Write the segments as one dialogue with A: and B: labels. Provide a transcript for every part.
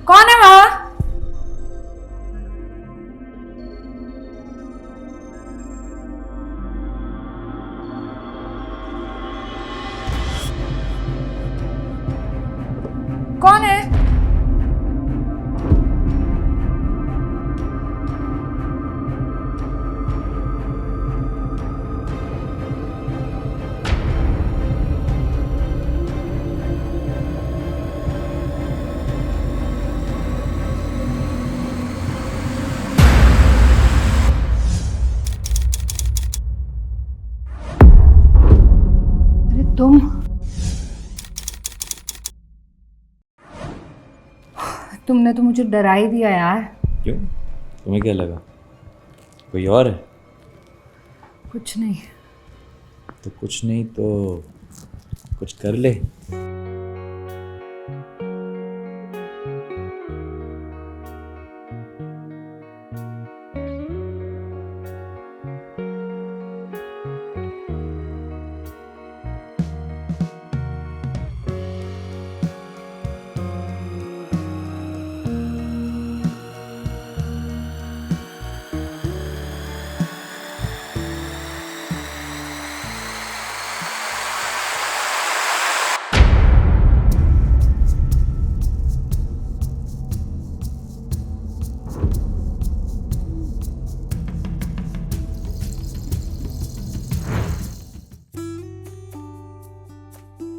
A: कौन है वहां? कौन है? तुमने तो मुझे डरा ही दिया यार।
B: क्यों? तुम्हें क्या लगा कोई और है?
A: कुछ नहीं।
B: तो कुछ नहीं तो कुछ कर ले।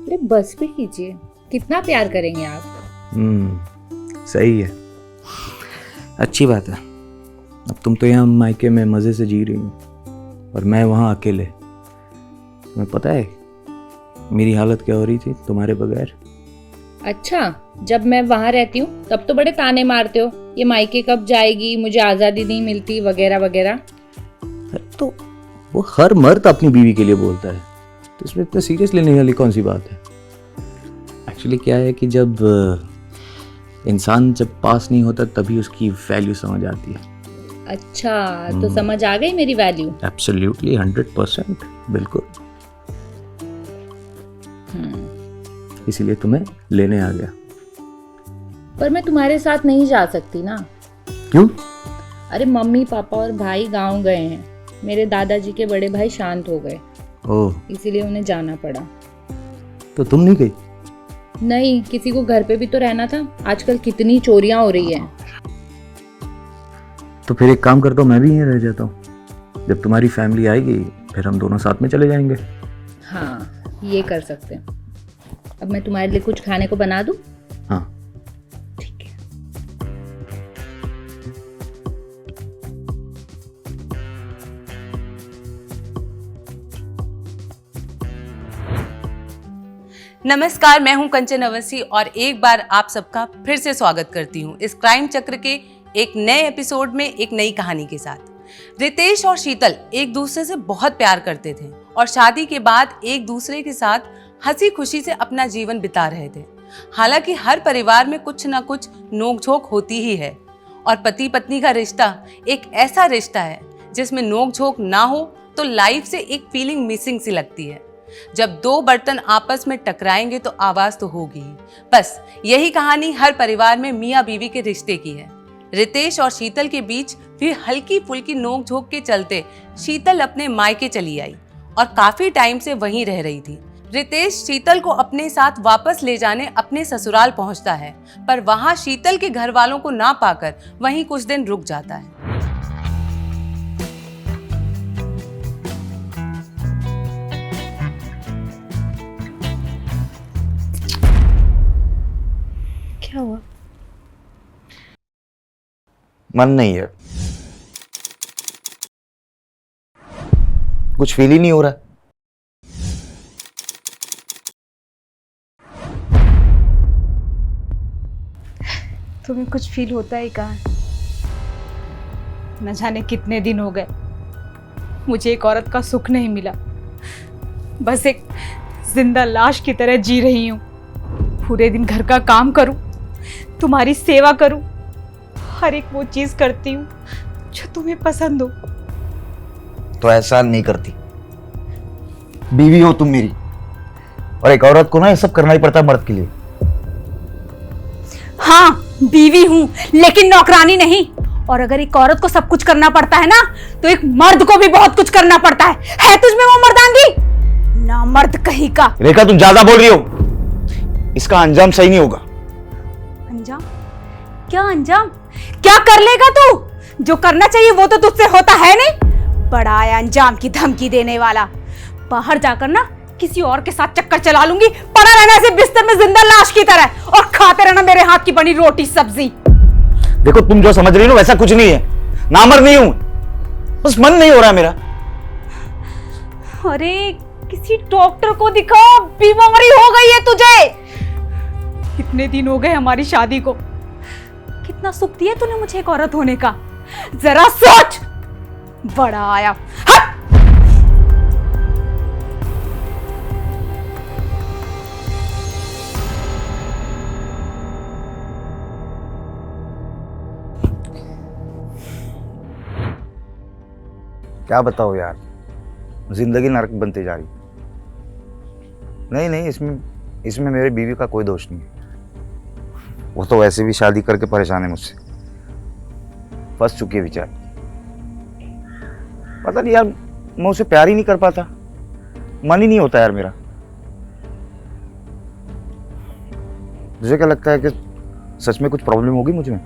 A: अरे बस भी कीजिए, कितना प्यार करेंगे आप।
B: सही है, अच्छी बात है। अब तुम तो यहाँ मायके में मज़े से जी रही हो और मैं वहाँ अकेले। तुम्हें पता है मेरी हालत क्या हो रही थी तुम्हारे बगैर?
A: अच्छा, जब मैं वहां रहती हूँ तब तो बड़े ताने मारते हो, ये मायके कब जाएगी, मुझे आज़ादी नहीं मिलती वगैरह वगैरह।
B: तो वो हर मर्द अपनी बीवी के लिए बोलता है, तो इसमें इतना सीरियस लेने वाली कौन सी बात है? एक्चुअली क्या है कि जब इंसान जब पास नहीं होता तभी उसकी वैल्यू समझ आती है।
A: अच्छा, तो समझ आ गई मेरी वैल्यू?
B: एब्सोल्युटली 100%, बिल्कुल। इसीलिए तुम्हें लेने आ गया।
A: पर मैं तुम्हारे साथ नहीं जा सकती ना।
B: क्यों?
A: अरे मम्मी पापा और भाई गांव गए हैं, मेरे दादाजी के बड़े भाई शांत हो गए,
B: ओह,
A: इसीलिए उन्हें जाना पड़ा।
B: तो तुम नहीं गई?
A: नहीं, किसी को घर पे भी तो रहना था, आजकल कितनी चोरियां हो रही हैं।
B: तो फिर एक काम करता हूँ, मैं भी यहीं रह जाता हूँ। जब तुम्हारी फैमिली आएगी फिर हम दोनों साथ में चले जाएंगे।
A: हाँ, ये कर सकते हैं। अब मैं तुम्हारे लिए कुछ खाने को बना दूं?
B: हाँ।
A: ठीक है।
C: नमस्कार, मैं हूं कंचन अवस्थी और एक बार आप सबका फिर से स्वागत करती हूं इस क्राइम चक्र के एक नए एपिसोड में एक नई कहानी के साथ। रितेश और शीतल एक दूसरे से बहुत प्यार करते थे और शादी के बाद एक दूसरे के साथ हंसी खुशी से अपना जीवन बिता रहे थे। हालांकि हर परिवार में कुछ ना कुछ नोकझोंक होती ही है और पति पत्नी का रिश्ता एक ऐसा रिश्ता है जिसमें नोकझोंक ना हो तो लाइफ से एक फीलिंग मिसिंग सी लगती है। जब दो बर्तन आपस में टकराएंगे तो आवाज तो होगी ही। बस यही कहानी हर परिवार में मियाँ बीवी के रिश्ते की है। रितेश और शीतल के बीच फिर हल्की फुल्की नोकझोंक के चलते शीतल अपने मायके चली आई और काफी टाइम से वहीं रह रही थी। रितेश शीतल को अपने साथ वापस ले जाने अपने ससुराल पहुंचता है, पर वहां शीतल के घर वालों को ना पाकर वहीं कुछ दिन रुक जाता है।
A: क्या हुआ?
D: मन नहीं है, कुछ फील ही नहीं हो रहा।
E: तुम्हें कुछ फील होता है कहाँ? न जाने कितने दिन हो गए मुझे एक औरत का सुख नहीं मिला, बस एक जिंदा लाश की तरह जी रही हूँ। पूरे दिन घर का काम करूँ, तुम्हारी सेवा करूँ, हर एक वो चीज करती हूँ जो तुम्हें पसंद हो।
D: तो एहसान नहीं करती? बीवी हो तुम मेरी, और एक औरत को ना ये सब करना ही पड़ता है मर्द के लिए।
E: हाँ, बीवी हूं लेकिन नौकरानी नहीं। और अगर एक औरत को सब कुछ करना पड़ता है ना, तो एक मर्द को भी बहुत कुछ करना पड़ता है तुझमें वो मर्दांगी? ना मर्द कहीं का।
D: रेखा तुम ज्यादा बोल रही हो, इसका अंजाम सही नहीं होगा।
E: अंजाम? क्या अंजाम? क्या कर लेगा तू? जो करना चाहिए वो तो तुझसे होता है नहीं। बड़ा आया अंजाम की धमकी देने वाला। बाहर जाकर ना किसी और के साथ चक्कर चला लूंगी, पड़ा रहना ऐसे बिस्तर में जिंदा लाश की तरह, और खाते रहना मेरे हाथ की बनी रोटी सब्जी।
D: देखो तुम जो समझ रही हो वैसा कुछ नहीं है, नामर्द नहीं हूं, बस मन नहीं हो रहा मेरा।
E: अरे किसी डॉक्टर को दिखा, बीमारी हो गई है तुझे। कितने दिन हो गए हमारी शादी को, कितना सुख दिया तूने मुझे एक औरत होने का, जरा सोच। बड़ा आया। हट!
D: क्या बताओ यार, जिंदगी नरक बनती जा रही। नहीं, इसमें मेरी बीवी का कोई दोष नहीं है। वो तो वैसे भी शादी करके परेशान है मुझसे, फंस चुकी है बेचारी। पता नहीं यार, मैं उसे प्यार ही नहीं कर पाता, मन ही नहीं होता यार मेरा। मुझे क्या लगता है कि सच में कुछ प्रॉब्लम होगी मुझ में।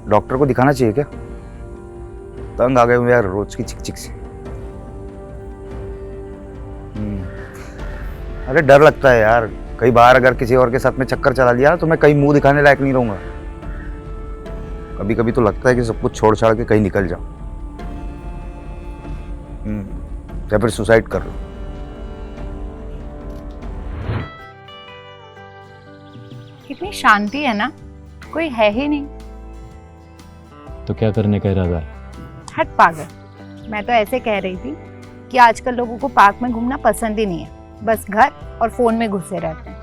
D: डॉक्टर को दिखाना चाहिए क्या? तंग आ गए हूँ यार रोज की चिक चिक से। अरे डर लगता है यार, कई बार अगर किसी और के साथ में चक्कर चला लिया तो मैं कहीं मुंह दिखाने लायक नहीं रहूंगा। कभी कभी तो लगता है कि सब कुछ छोड़ छाड़ के कहीं निकल जाऊं, या फिर सुसाइड कर लूं।
A: कितनी शांति है ना, कोई है ही नहीं।
F: तो क्या करने का इरादा है?
A: हट पागल, मैं तो ऐसे कह रही थी कि आजकल लोगों को पार्क में घूमना पसंद ही नहीं है, बस घर और फोन में घुसे रहते हैं।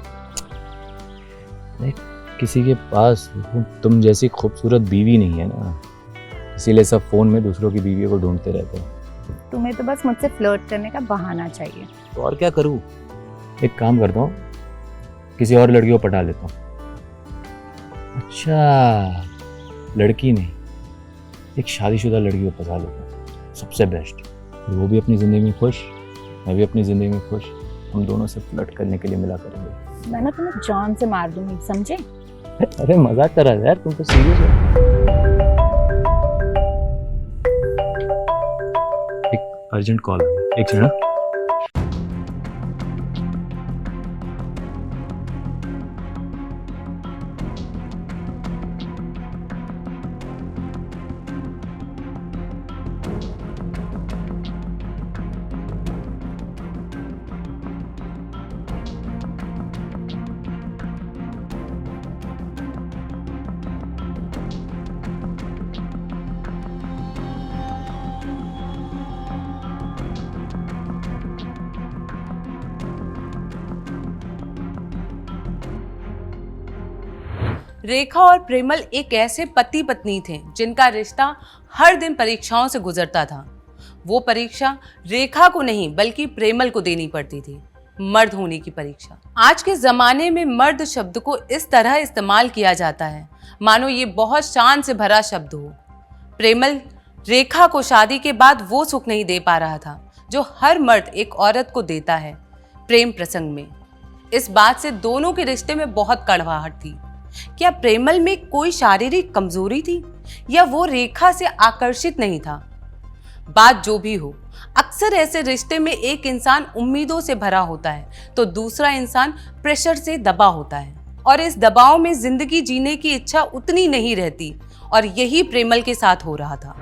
F: किसी के पास तुम जैसी खूबसूरत बीवी नहीं है ना, इसीलिए सब फोन में दूसरों की बीवियों को ढूंढते रहते हैं।
A: तुम्हें तो बस मुझसे फ्लर्ट करने का बहाना चाहिए।
F: तो और क्या करूं? एक काम करता हूँ, किसी और लड़की को पटा लेता हूँ। अच्छा, लड़की नहीं, एक शादीशुदा लड़की को फंसा लेता हूँ, सबसे बेस्ट। वो भी अपनी ज़िंदगी में खुश, मैं भी अपनी ज़िंदगी में खुश, हम दोनों से फ्लर्ट करने के लिए मिला करेंगे।
A: मैं ना तुम्हें जान से मार दूंगी, समझे?
F: अरे मजाक कर रहा है यार, तुम तो सीरियस हो। एक अर्जेंट कॉल, एक सेकंड।
C: रेखा और प्रेमल एक ऐसे पति पत्नी थे जिनका रिश्ता हर दिन परीक्षाओं से गुजरता था। वो परीक्षा रेखा को नहीं बल्कि प्रेमल को देनी पड़ती थी, मर्द होने की परीक्षा। आज के जमाने में मर्द शब्द को इस तरह इस्तेमाल किया जाता है मानो ये बहुत शान से भरा शब्द हो। प्रेमल रेखा को शादी के बाद वो सुख नहीं दे पा रहा था जो हर मर्द एक औरत को देता है प्रेम प्रसंग में। इस बात से दोनों के रिश्ते में बहुत कड़वाहट थी। क्या प्रेमल में कोई शारीरिक कमजोरी थी या वो रेखा से आकर्षित नहीं था? बात जो भी हो, अक्सर ऐसे रिश्ते में एक इंसान उम्मीदों से भरा होता है तो दूसरा इंसान प्रेशर से दबा होता है, और इस दबाव में जिंदगी जीने की इच्छा उतनी नहीं रहती, और यही प्रेमल के साथ हो रहा था।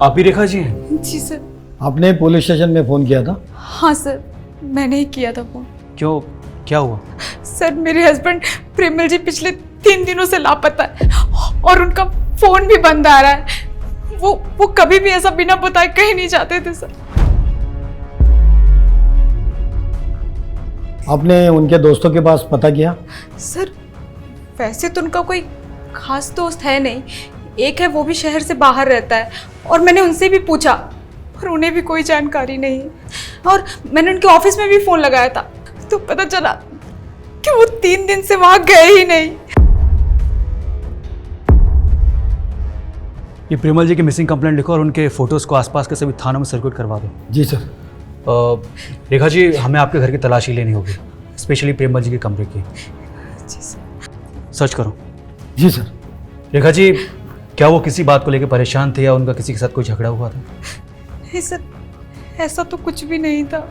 B: आप ही रेखा जी?
E: जी सर।
G: आपने पुलिस स्टेशन में फ़ोन किया था?
E: हाँ सर, मैंने ही किया था फोन।
B: क्यों, क्या हुआ?
E: सर मेरे हस्बैंड प्रेमल जी पिछले 3 दिनों से लापता है और उनका फोन भी बंद आ रहा है। वो कभी भी ऐसा बिना बताए कहीं नहीं जाते थे सर।
G: आपने उनके दोस्तों के पास पता किया?
E: सर वैसे तो उनका कोई खास दोस्त है नहीं, एक है वो भी शहर से बाहर रहता है, और मैंने उनसे भी पूछा पर उन्हें भी कोई जानकारी नहीं। और मैंने उनके ऑफिस में भी फ़ोन लगाया था तो पता चला कि वो 3 दिन से वहाँ गए ही नहीं।
H: ये प्रेमल जी की मिसिंग कंप्लेंट लिखो और उनके फोटोज़ को आसपास के सभी थानों में सर्कुलेट करवा दो।
G: जी सर।
H: रेखा जी, हमें आपके घर की तलाशी लेनी होगी, स्पेशली प्रेमल जी के कमरे की।
E: जी सर।
H: सर्च करो।
G: जी सर।
H: रेखा जी, क्या वो किसी बात को लेकर परेशान थे या उनका किसी के साथ कोई झगड़ा हुआ था?
E: नहीं सर, ऐसा तो कुछ भी नहीं था।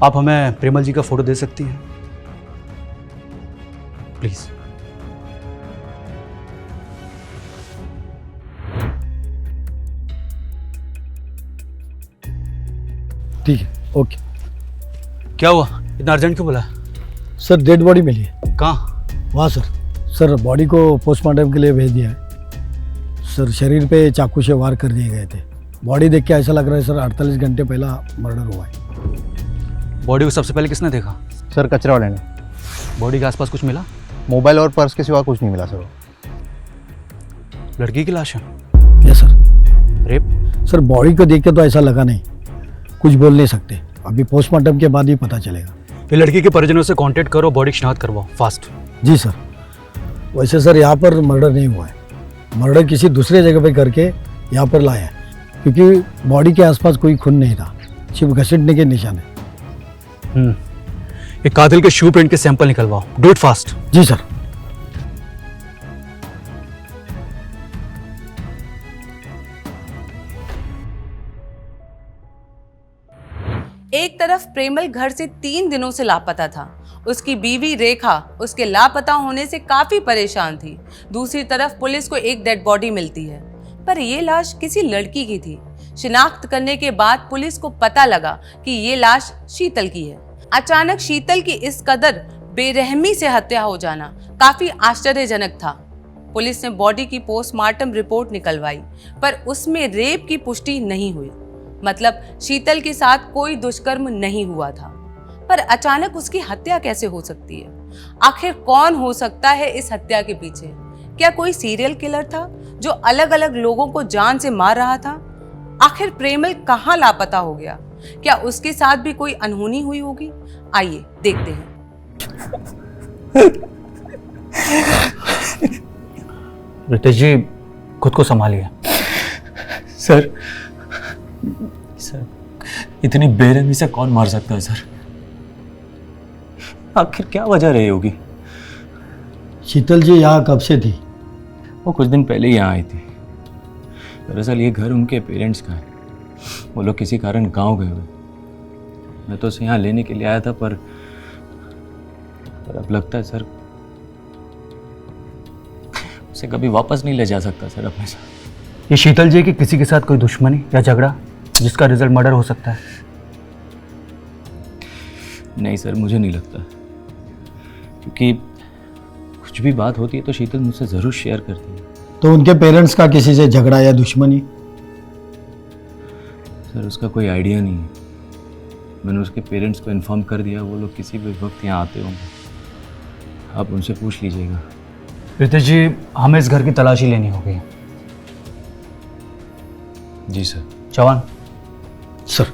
H: आप हमें प्रेमल जी का फोटो दे सकती हैं प्लीज़?
G: ठीक है, ओके।
H: क्या हुआ, इतना अर्जेंट क्यों बोला?
G: सर डेड बॉडी मिली है।
H: कहाँ?
G: वहाँ सर। सर बॉडी को पोस्टमार्टम के लिए भेज दिया है। सर शरीर पे चाकू से वार कर दिए गए थे। बॉडी देख के ऐसा लग रहा है सर 48 घंटे पहला मर्डर हुआ है।
H: बॉडी को सबसे पहले किसने देखा?
I: सर कचरा वाले ने।
H: बॉडी के आसपास कुछ मिला?
I: मोबाइल और पर्स के सिवा कुछ नहीं मिला सर।
H: लड़की की लाश है?
G: Yes sir.
H: Rape?
G: Sir body को देख के तो ऐसा लगा नहीं, कुछ बोल नहीं सकते, अभी पोस्टमार्टम के बाद ही पता चलेगा।
H: ये लड़की के परिजनों से कांटेक्ट करो, बॉडी की शिनाख्त करवाओ फास्ट।
G: जी सर। वैसे सर यहाँ पर मर्डर नहीं हुआ है, मर्डर किसी दूसरे जगह पे करके यहाँ पर लाया है, क्योंकि बॉडी के आसपास कोई खून नहीं था, सिर्फ घसीटने के निशान है।
H: ये कातिल के शू प्रिंट के सैंपल निकलवाओ, डू इट फास्ट।
G: जी सर।
C: एक तरफ प्रेमल घर से 3 दिनों से लापता था। उसकी बीवी रेखा उसके लापता होने से काफी परेशान थी। दूसरी तरफ पुलिस को एक डेड बॉडी मिलती है, पर यह लाश किसी लड़की की थी। शिनाख्त करने के बाद पुलिस को पता लगा कि ये लाश शीतल की है। अचानक शीतल की इस कदर बेरहमी से हत्या हो जाना काफी आश्चर्यजनक था। पुलिस ने बॉडी की पोस्टमार्टम रिपोर्ट निकलवाई, पर उसमें रेप की पुष्टि नहीं हुई, मतलब शीतल के साथ कोई दुष्कर्म नहीं हुआ था। पर अचानक उसकी हत्या कैसे हो सकती है? आखिर कौन हो सकता है इस हत्या के पीछे? क्या कोई सीरियल किलर था जो अलग अलग लोगों को जान से मार रहा था? आखिर प्रेमल कहाँ लापता हो गया? क्या उसके साथ भी कोई अनहोनी हुई होगी? आइए देखते हैं।
H: रितेश जी, खुद को संभालिए।
F: सर इतनी बेरहमी से कौन मार सकता है सर? आखिर क्या वजह रही होगी?
G: शीतल जी यहाँ कब से थी?
F: वो कुछ दिन पहले ही यहाँ आई थी। दरअसल ये घर उनके पेरेंट्स का है, वो लोग किसी कारण गांव गए हुए। मैं तो उसे यहाँ लेने के लिए आया था, पर अब लगता है सर उसे कभी वापस नहीं ले जा सकता सर अपने साथ।
H: ये शीतल जी की किसी के साथ कोई दुश्मनी या झगड़ा जिसका रिजल्ट मर्डर हो सकता है?
F: नहीं सर, मुझे नहीं लगता, क्योंकि कुछ भी बात होती है तो शीतल मुझसे ज़रूर शेयर करती है।
G: तो उनके पेरेंट्स का किसी से झगड़ा या दुश्मनी?
F: सर उसका कोई आइडिया नहीं है। मैंने उसके पेरेंट्स को इन्फॉर्म कर दिया, वो लोग किसी भी वक्त यहाँ आते होंगे, आप उनसे पूछ लीजिएगा।
H: रितेश जी, हमें इस घर की तलाशी लेनी होगी।
F: जी सर।
H: चौहान।
G: सर।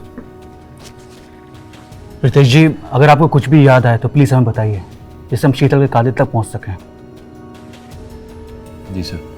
H: रितेश जी, अगर आपको कुछ भी याद आए तो प्लीज़ हमें बताइए, जिससे हम शीतल के कातिल तक पहुंच सकें।
F: जी सर।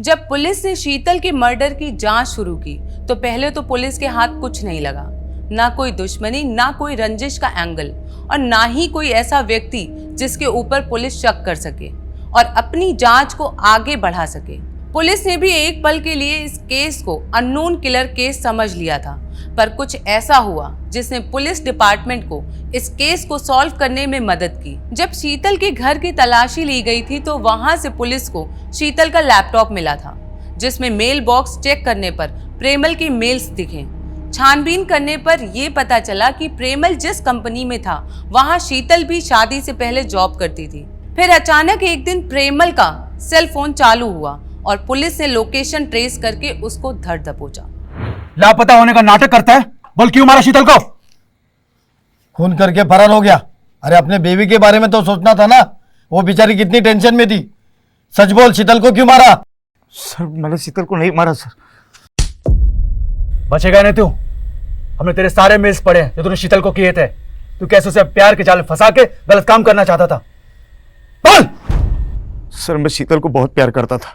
C: जब पुलिस ने शीतल के मर्डर की जांच शुरू की तो पहले तो पुलिस के हाथ कुछ नहीं लगा, ना कोई दुश्मनी, ना कोई रंजिश का एंगल और ना ही कोई ऐसा व्यक्ति जिसके ऊपर पुलिस शक कर सके और अपनी जांच को आगे बढ़ा सके। पुलिस ने भी एक पल के लिए इस केस को अननोन किलर केस समझ लिया था, पर कुछ ऐसा हुआ जिसने पुलिस डिपार्टमेंट को इस केस को सॉल्व करने में मदद की। जब शीतल के घर की तलाशी ली गई थी तो वहां से पुलिस को शीतल का लैपटॉप मिला था, जिसमें मेल बॉक्स चेक करने पर प्रेमल के मेल्स दिखे। छानबीन करने पर यह पता चला कि प्रेमल जिस कंपनी में था वहां शीतल भी शादी से पहले जॉब करती थी। फिर अचानक एक दिन प्रेमल का सेल फोन चालू हुआ और पुलिस ने लोकेशन ट्रेस करके उसको धर दबोचा।
H: लापता होने का नाटक करता है, बोल क्यों मारा शीतल को?
G: खून करके फरार हो गया। अरे अपने बेबी के बारे में तो सोचना था ना, वो बेचारी कितनी टेंशन में थी। सच बोल, शीतल को क्यों मारा?
D: सर मैंने शीतल को नहीं मारा सर।
H: बचेगा नहीं तू। हमने तेरे सारे मेल्स पढ़े जो तूने शीतल को किए थे। तू कैसे उसे प्यार के जाल में फंसा के गलत काम करना चाहता था? बोल।
D: सर मैं शीतल को बहुत प्यार करता था।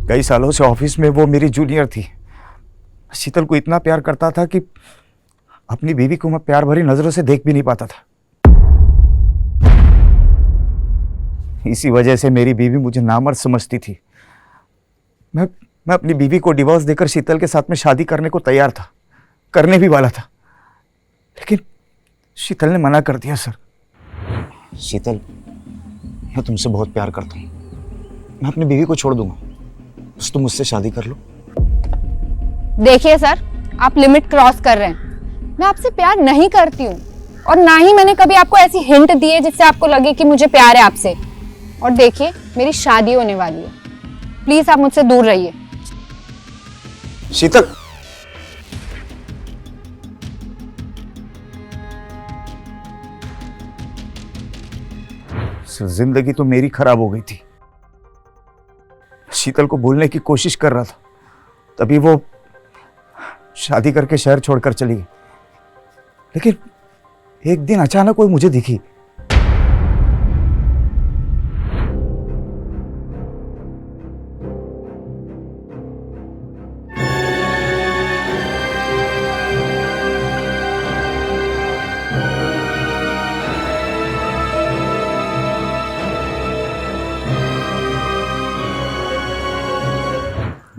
D: कई सालों से ऑफिस में वो मेरी जूनियर थी। शीतल को इतना प्यार करता था कि अपनी बीवी को मैं प्यार भरी नजरों से देख भी नहीं पाता था। इसी वजह से मेरी बीवी मुझे नामर्द समझती थी। मैं अपनी बीवी को डिवोर्स देकर शीतल के साथ में शादी करने को तैयार था, करने भी वाला था, लेकिन शीतल ने मना कर दिया। सर शीतल, मैं तुमसे बहुत प्यार करता हूँ। मैं अपनी बीवी को छोड़ दूंगा, बस तुम मुझसे शादी कर लो।
A: देखिए सर, आप लिमिट क्रॉस कर रहे हैं। मैं आपसे प्यार नहीं करती हूँ और ना ही मैंने कभी आपको ऐसी हिंट दी है जिससे आपको लगे कि मुझे प्यार है आपसे। और देखिए, मेरी शादी होने वाली है, प्लीज आप मुझसे दूर रहिए।
D: शीतल, जिंदगी तो मेरी खराब हो गई थी। शीतल को भूलने की कोशिश कर रहा था, तभी वो शादी करके शहर छोड़कर चली गई। लेकिन एक दिन अचानक कोई मुझे दिखी।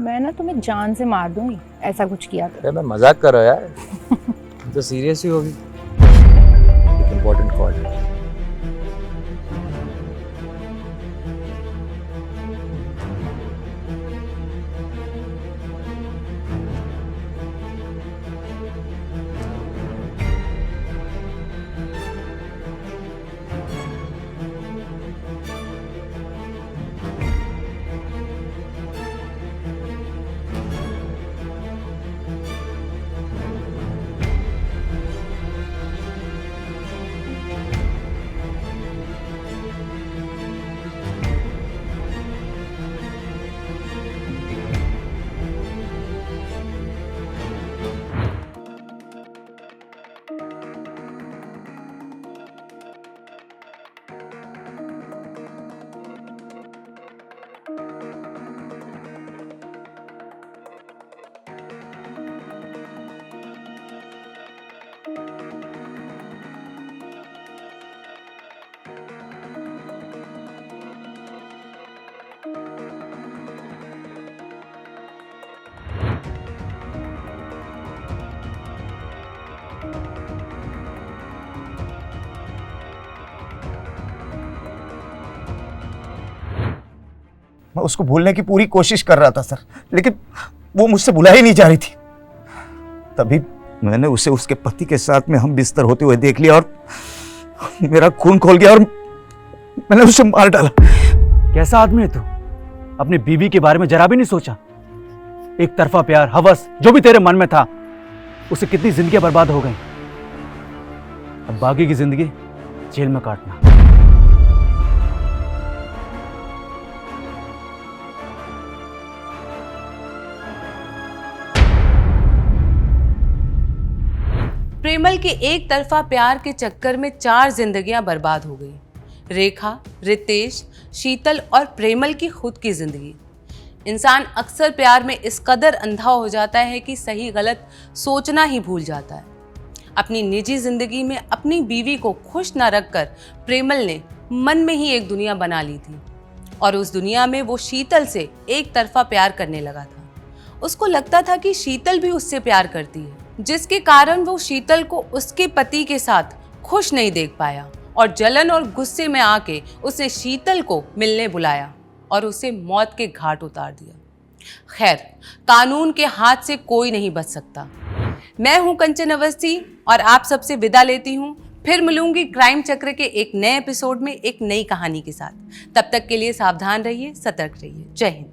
A: मैं ना तुम्हें जान से मार दूंगी ऐसा कुछ किया तो।
B: अरे मैं मजाक कर रहा यार। तो सीरियस ही होगी। एक इम्पोर्टेंट कॉल है।
D: मैं उसको भूलने की पूरी कोशिश कर रहा था सर, लेकिन वो मुझसे भुला ही नहीं जा रही थी। तभी मैंने उसे उसके पति के साथ में हम बिस्तर होते हुए देख लिया और मेरा खून खोल गया और मैंने उसे मार डाला।
H: कैसा आदमी है तू? अपनी बीवी के बारे में जरा भी नहीं सोचा? एक तरफा प्यार, हवस, जो भी तेरे मन में था, उससे कितनी जिंदगियां बर्बाद हो गई। अब बाकी की जिंदगी जेल में काटना।
C: प्रेमल के एक तरफा प्यार के चक्कर में 4 जिंदगियां बर्बाद हो गई। रेखा, रितेश, शीतल और प्रेमल की खुद की जिंदगी। इंसान अक्सर प्यार में इस कदर अंधा हो जाता है कि सही गलत सोचना ही भूल जाता है। अपनी निजी जिंदगी में अपनी बीवी को खुश न रखकर प्रेमल ने मन में ही एक दुनिया बना ली थी और उस दुनिया में वो शीतल से एक तरफा प्यार करने लगा था। उसको लगता था कि शीतल भी उससे प्यार करती है, जिसके कारण वो शीतल को उसके पति के साथ खुश नहीं देख पाया और जलन और गुस्से में आके उसने शीतल को मिलने बुलाया और उसे मौत के घाट उतार दिया। खैर, कानून के हाथ से कोई नहीं बच सकता। मैं हूं कंचन अवस्थी और आप सबसे विदा लेती हूं। फिर मिलूंगी क्राइम चक्र के एक नए एपिसोड में एक नई कहानी के साथ। तब तक के लिए सावधान रहिए, सतर्क रहिए। जय हिंद।